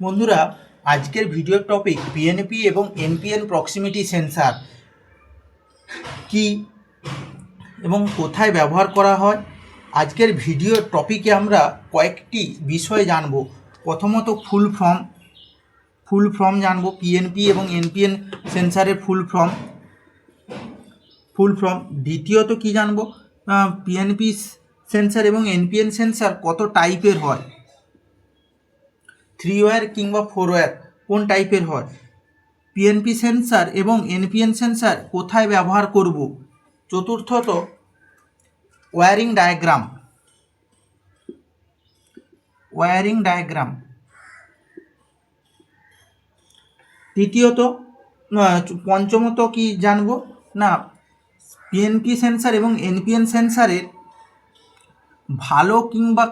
বন্ধুরা, আজকের ভিডিওর টপিক পিএনপি এবং এনপিএন প্রক্সিমিটি সেন্সার কি এবং কোথায় ব্যবহার করা হয়। আজকের ভিডিওর টপিকে আমরা কয়েকটি বিষয় জানব। প্রথমত ফুল ফর্ম জানব, পিএনপি এবং এনপিএন সেন্সারের ফুল ফর্ম। দ্বিতীয়ত কি জানব, পিএনপি সেন্সার এবং এনপিএন সেন্সার কত টাইপের হয়, 3 ওয়্যার কিংবা 4 ওয়্যার কোন টাইপের হয়। পিএনপি সেন্সার এবং এনপিএন সেন্সার কোথায় ব্যবহার করব। চতুর্থত ওয়্যারিং ডায়াগ্রাম। তৃতীয়ত পঞ্চমত কি জানবো না, পিএনপি সেন্সার এবং এনপিএন সেন্সারের ভালো কিংবা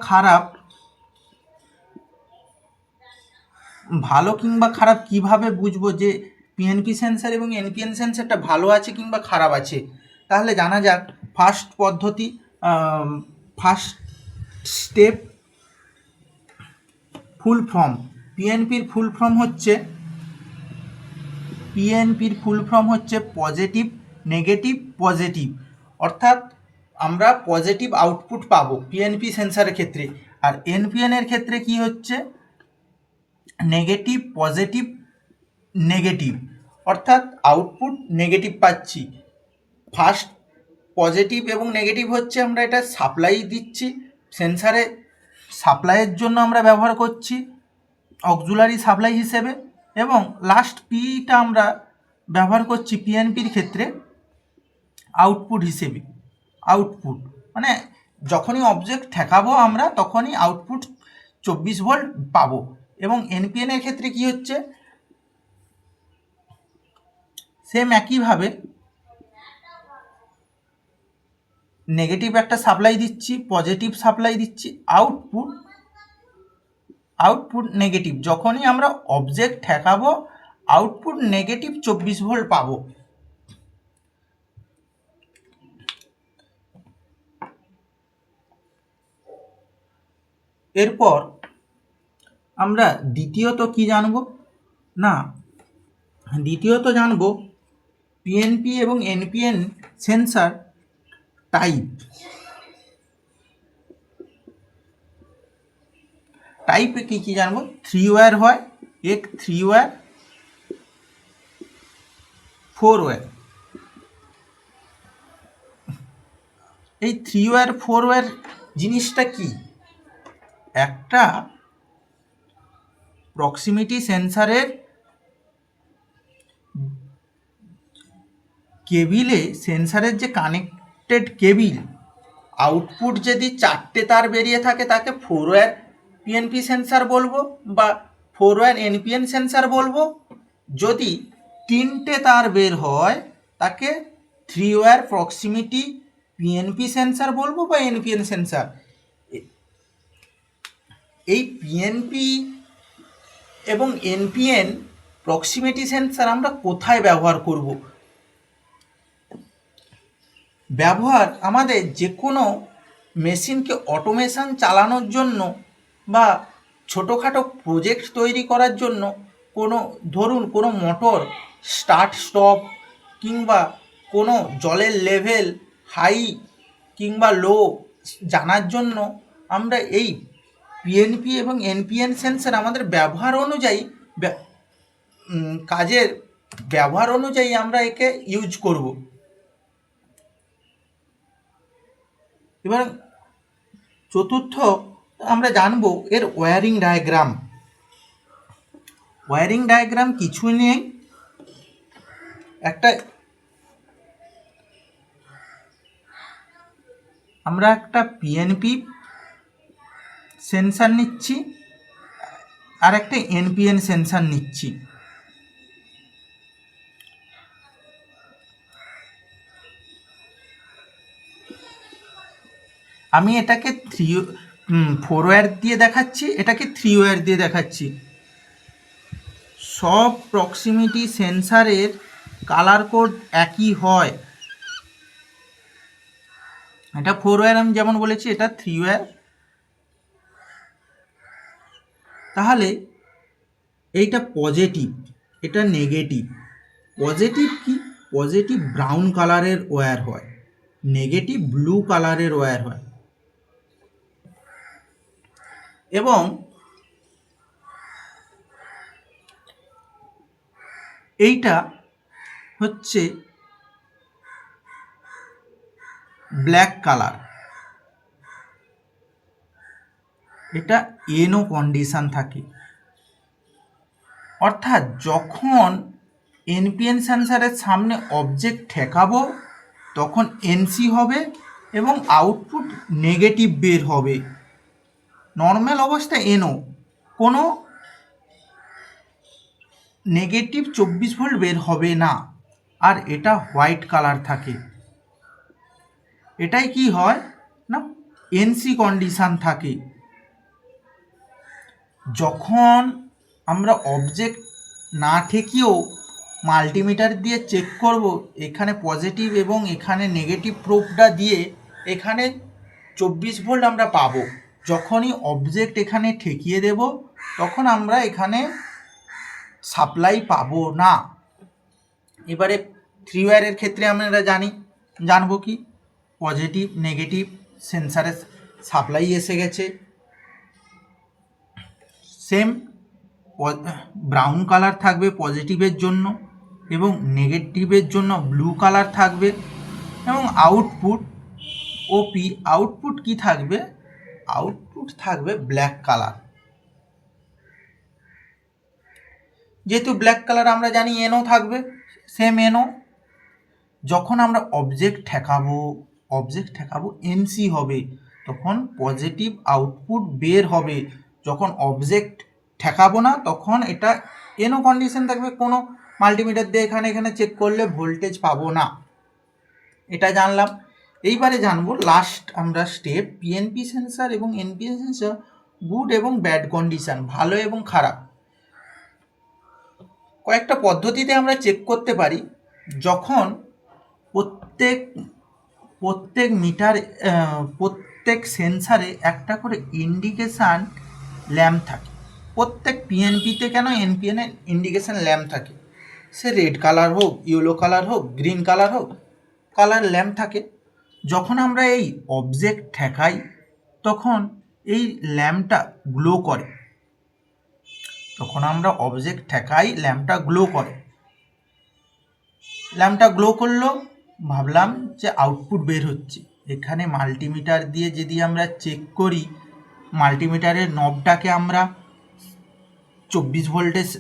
খারাপ কিভাবে বুঝবো যে পিএনপি সেন্সার এবং এনপিএন সেন্সারটা ভালো আছে কিংবা খারাপ আছে। তাহলে জানা যাক ফার্স্ট স্টেপ, ফুল ফর্ম। পিএনপির ফুল ফর্ম হচ্ছে পজিটিভ, নেগেটিভ, পজিটিভ। অর্থাৎ আমরা পজিটিভ আউটপুট পাবো পিএনপি সেন্সারের ক্ষেত্রে। আর এনপিএন এর ক্ষেত্রে কি হচ্ছে, নেগেটিভ, পজিটিভ, নেগেটিভ, অর্থাৎ আউটপুট নেগেটিভ পাচ্ছি। ফার্স্ট পজিটিভ এবং নেগেটিভ হচ্ছে আমরা এটা সাপ্লাই দিচ্ছি সেন্সারে, সাপ্লাইয়ের জন্য আমরা ব্যবহার করছি অক্সিলারি সাপ্লাই হিসেবে, এবং লাস্ট পিটা আমরা ব্যবহার করছি পিএনপির ক্ষেত্রে আউটপুট হিসেবে। আউটপুট মানে যখনই অবজেক্ট ঠেকাবো আমরা তখনই আউটপুট 24 ভোল্ট পাবো। এবং এনপিএন এর ক্ষেত্রে কি হচ্ছে, সেম একইভাবে নেগেটিভ একটা সাপ্লাই দিচ্ছি, পজিটিভ সাপ্লাই দিচ্ছি, আউটপুট নেগেটিভ। যখনই আমরা অবজেক্ট ঠেকাবো আউটপুট নেগেটিভ 24 ভোল্ট পাবো। এরপর আমরা দ্বিতীয়ত কি জানবো না, দ্বিতীয়ত জানবো পিএনপি এবং এনপিএন সেন্সার টাইপে কি জানবো। 3 ওয়্যার হয়, 3 ওয়্যার, 4 ওয়্যার। এই 3 ওয়্যার 4 ওয়্যার জিনিসটা কি, একটা প্রক্সিমিটি সেন্সারের কেবিলে, সেন্সারের যে কানেক্টেড কেবিল, আউটপুট যদি 4টে তার বেরিয়ে থাকে তাকে 4 ওয়্যার পিএনপি সেন্সার বলবো বা 4 ওয়্যার এনপিএন সেন্সার বলবো। যদি 3টে তার বের হয় তাকে 3 ওয়্যার প্রক্সিমিটি পিএনপি সেন্সার বলবো বা এনপিএন সেন্সার। এই পিএনপি এবং এনপিএন প্রক্সিমিটি সেন্সার আমরা কোথায় ব্যবহার করব। ব্যবহার আমাদের যে কোনো মেশিনকে অটোমেশন চালানোর জন্য বা ছোটোখাটো প্রজেক্ট তৈরি করার জন্য, ধরুন কোনো মোটর স্টার্ট স্টপ কিংবা কোনো জলের লেভেল হাই কিংবা লো জানার জন্য আমরা এই পিএনপি এবং এনপিএন সেন্সার আমাদের কাজের ব্যবহার অনুযায়ী আমরা একে ইউজ করব। এবার চতুর্থ আমরা জানবো এর ওয়্যারিং ডায়াগ্রাম কিছুই নেই, আমরা একটা পিএনপি সেন্সার নিচ্ছি আর একটা এনপিএন সেন্সার নিচ্ছি। আমি এটাকে 4 ওয়্যার দিয়ে দেখাচ্ছি, এটাকে 3 ওয়্যার দিয়ে দেখাচ্ছি। সব প্রক্সিমিটি সেন্সারের কালার কোড একই হয়। এটা 4 ওয়্যার আমি যেমন বলেছি, এটা 3 ওয়্যার। তাহলে এইটা পজিটিভ, এটা নেগেটিভ। পজিটিভ কি? পজিটিভ ব্রাউন কালারের ওয়্যার হয়, নেগেটিভ ব্লু কালারের ওয়্যার হয়। এবং এইটা হচ্ছে ব্ল্যাক কালার, এটা এনও কন্ডিশন থাকে। অর্থাৎ যখন এনপিএন সেন্সারের সামনে অবজেক্ট ঠেকাবো তখন এনসি হবে এবং আউটপুট নেগেটিভ বের হবে। নর্মাল অবস্থায় এনও, কোনো নেগেটিভ 24 ভোল্ট বের হবে না। আর এটা হোয়াইট কালার থাকে, এটাই কি হয় না এনসি কন্ডিশন থাকে। যখন আমরা অবজেক্ট না ঠেকিয়েও মাল্টিমিটার দিয়ে চেক করব, এখানে পজিটিভ এবং এখানে নেগেটিভ প্রোবটা দিয়ে এখানে 24 ভোল্ট আমরা পাবো। যখনই অবজেক্ট এখানে ঠেকিয়ে দেব তখন আমরা এখানে সাপ্লাই পাবো না। এবারে 3 ওয়্যারের ক্ষেত্রে আমরা জানবো কি পজিটিভ নেগেটিভ সেন্সারের সাপ্লাই এসে গেছে, সেম ব্রাউন কালার থাকবে পজিটিভের জন্য এবং নেগেটিভের জন্য ব্লু কালার থাকবে। এবং আউটপুট ওপি আউটপুট কি থাকবে? আউটপুট থাকবে ব্ল্যাক কালার। যেহেতু ব্ল্যাক কালার আমরা জানি এনও থাকবে, সেম এনও। যখন আমরা অবজেক্ট ঠেকাবো এনসি হবে, তখন পজিটিভ আউটপুট বের হবে। যখন অবজেক্ট ঠেকাবো না তখন এটা এনও কন্ডিশন থাকবে, কোনো মাল্টিমিটার দিয়ে এখানে চেক করলে ভোল্টেজ পাবো না। এটা জানলাম। এইবারে জানবো লাস্ট আমরা স্টেপ পিএনপি সেন্সার এবং এনপিএন সেন্সার গুড এবং ব্যাড কন্ডিশন, ভালো এবং খারাপ। কয়েকটা পদ্ধতিতে আমরা চেক করতে পারি। যখন প্রত্যেক সেন্সারে একটা করে ইন্ডিকেশান ল্যাম্প থাকে। প্রত্যেক পিএনপিতে কেন এনপিএন এর ইন্ডিকেশান ল্যাম্প থাকে, সে রেড কালার হোক, ইয়েলো কালার হোক, গ্রিন কালার হোক, কালার ল্যাম্প থাকে। যখন আমরা এই অবজেক্ট ঠেকাই তখন এই ল্যাম্পটা গ্লো করে। ল্যাম্পটা গ্লো করলো, ভাবলাম যে আউটপুট বের হচ্ছে। এখানে মাল্টিমিটার দিয়ে যদি আমরা চেক করি, মাল্টিমিটারের নবটাকে আমরা 24 ভোল্টেজ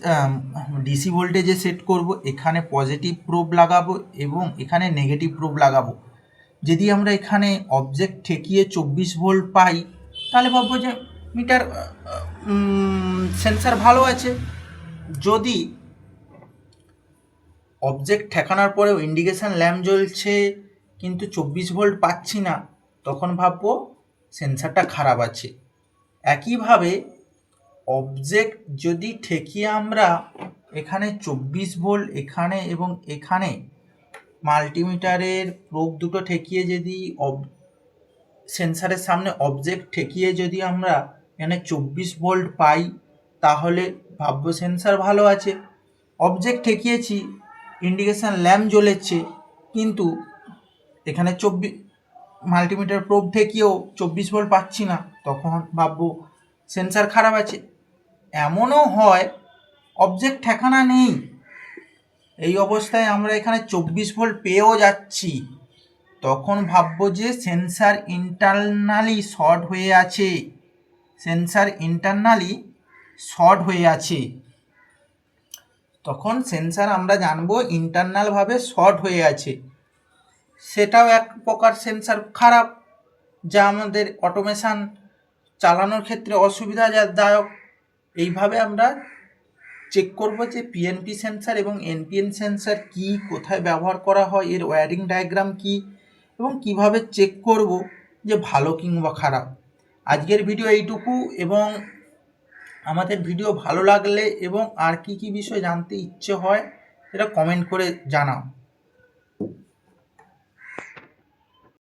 ডিসি ভোল্টেজে সেট করব। এখানে পজিটিভ প্রোব লাগাবো এবং এখানে নেগেটিভ প্রোব লাগাবো। যদি আমরা এখানে অবজেক্ট ঠেকিয়ে 24 ভোল্ট পাই তাহলে ভাববো যে মিটার সেন্সার ভালো আছে। যদি অবজেক্ট ঠেকানোর পরেও ইন্ডিকেশান ল্যাম্প জ্বলছে কিন্তু 24 ভোল্ট পাচ্ছি না, তখন ভাববো সেন্সারটা খারাপ আছে। একইভাবে অবজেক্ট যদি ঠেকিয়ে আমরা এখানে 24 ভোল্ট এখানে এবং এখানে মাল্টিমিটারের প্রোব দুটো ঠেকিয়ে যদি সেন্সারের সামনে অবজেক্ট ঠেকিয়ে যদি আমরা এখানে 24 ভোল্ট পাই তাহলে ভাববো সেন্সার ভালো আছে। অবজেক্ট ঠেকিয়েছি, ইন্ডিকেশান ল্যাম্প জ্বলেছে কিন্তু এখানে মাল্টিমিটার প্রোব ঠেকিয়েও 24 ভোল্ট পাচ্ছি না, তখন ভাববো সেন্সার খারাপ আছে। এমনও হয় অবজেক্ট ঠেকানা নেই, এই অবস্থায় আমরা এখানে 24 ভোল্ট পেয়েও যাচ্ছি, তখন ভাববো যে সেন্সার ইন্টারনালি শর্ট হয়ে আছে। তখন সেন্সার আমরা জানবো ইন্টারনালভাবে শর্ট হয়ে আছে। সেটাও এক প্রকার সেন্সার খারাপ, যা আমাদের অটোমেশন চালানোর ক্ষেত্রে অসুবিধাদায়ক। এইভাবে আমরা চেক করব যে পিএনপি সেন্সার এবং এনপিএন সেন্সার কি, কোথায় ব্যবহার করা হয়, এর ওয়্যারিং ডায়াগ্রাম কি এবং কিভাবে চেক করব যে ভালো কিংবা খারাপ। আজকের ভিডিও এইটুকু, এবং আমাদের ভিডিও ভালো লাগলে এবং আর কি বিষয় জানতে ইচ্ছে হয় সেটা কমেন্ট করে জানাও।